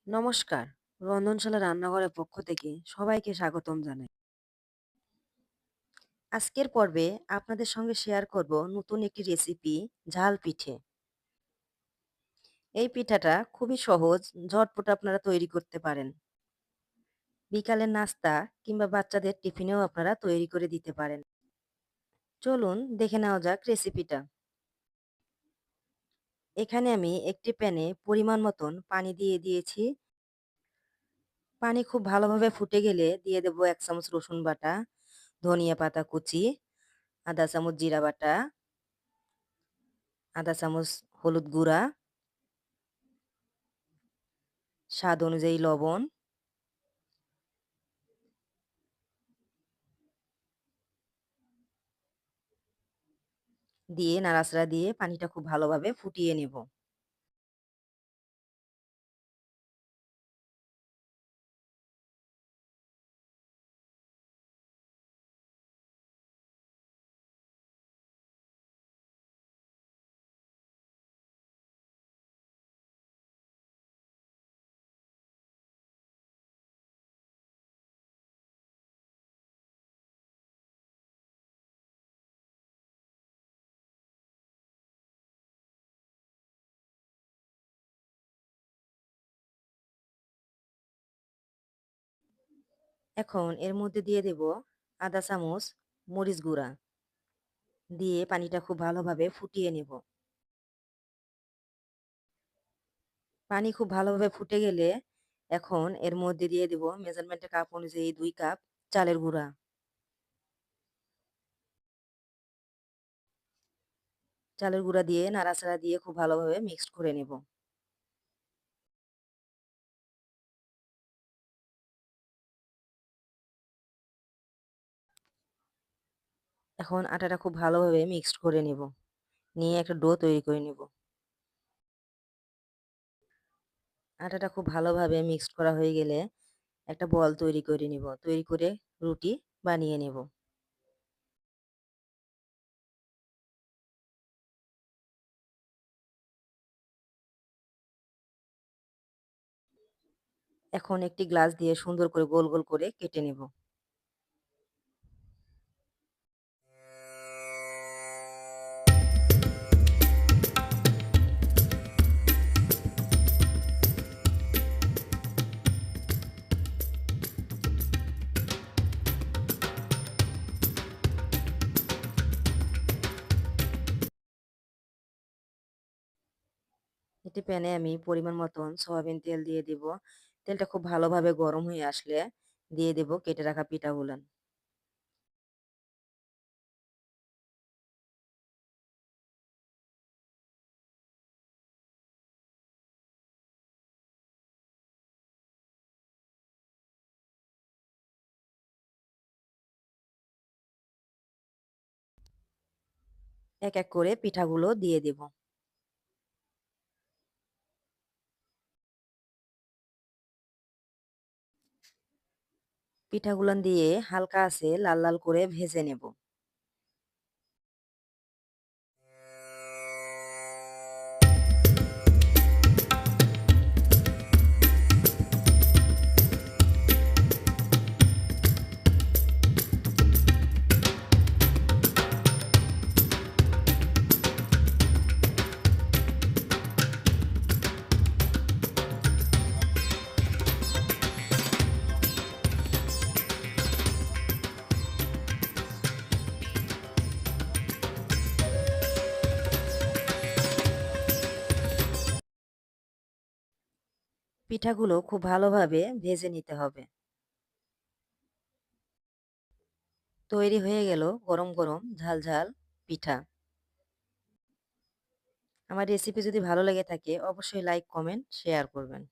নমস্কার, রন্ধনশালা রান্নাঘরের পক্ষ থেকে সবাইকে স্বাগতম জানাই। আজকের পর্বে আপনাদের সঙ্গে শেয়ার করব নতুন একটি রেসিপি, ঝাল পিঠে। এই পিঠাটা খুবই সহজ, ঝটপট আপনারা তৈরি করতে পারেন। বিকালের নাস্তা কিংবা বাচ্চাদের টিফিনেও আপনারা তৈরি করে দিতে পারেন। চলুন দেখে নেওয়া যাক রেসিপিটা। এখানে আমি একটি প্যানে পরিমাণ মতন পানি দিয়ে দিয়েছি। পানি খুব ভালোভাবে ফুটে গেলে দিয়ে দেব ১ চামচ রসুন বাটা, ধনিয়া পাতা কুচি, আধা চামচ জিরা বাটা, আধা চামচ হলুদ গুঁড়া, স্বাদ অনুযায়ী লবণ, দিয়ে নাড়াচাড়া দিয়ে পানিটা খুব ভালোভাবে ফুটিয়ে নেব। এখন এর মধ্যে দিয়ে দেব আধা চামচ মরিচ গুঁড়া, দিয়ে পানিটা খুব ভালোভাবে ফুটিয়ে নেব। পানি খুব ভালোভাবে ফুটে গেলে এখন এর মধ্যে দিয়ে দেব মেজারমেন্টের কাপ অনুযায়ী ২ কাপ চালের গুঁড়া। চালের গুঁড়া দিয়ে নাড়াচাড়া দিয়ে খুব ভালোভাবে মিক্সড করে নেব। এখন আটাটা খুব ভালোভাবে মিক্সড করে নেব। নিয়ে একটা ডো তৈরি করে নেব। আটাটা খুব ভালোভাবে মিক্সড করা হয়ে গেলে একটা বল তৈরি করে নিব। তৈরি করে রুটি বানিয়ে নেব। এখন একটি গ্লাস দিয়ে সুন্দর করে গোল গোল করে কেটে নেব। একটি প্যানে আমি পরিমাণ মতন সয়াবিন তেল দিয়ে দিব। তেলটা খুব ভালোভাবে গরম হয়ে আসলে দিয়ে দেব কেটে রাখা পিঠাগুলান। এক এক করে পিঠাগুলো দিয়ে দেব। পিঠাগুলান দিয়ে হালকা আঁচে লাল লাল করে ভেজে নেব। পিঠাগুলো খুব ভালোভাবে ভেজে নিতে হবে। তৈরি হয়ে গেল গরম গরম ঝাল ঝাল পিঠা। আমার রেসিপি যদি ভালো লেগে থাকে অবশ্যই লাইক, কমেন্ট, শেয়ার করবেন।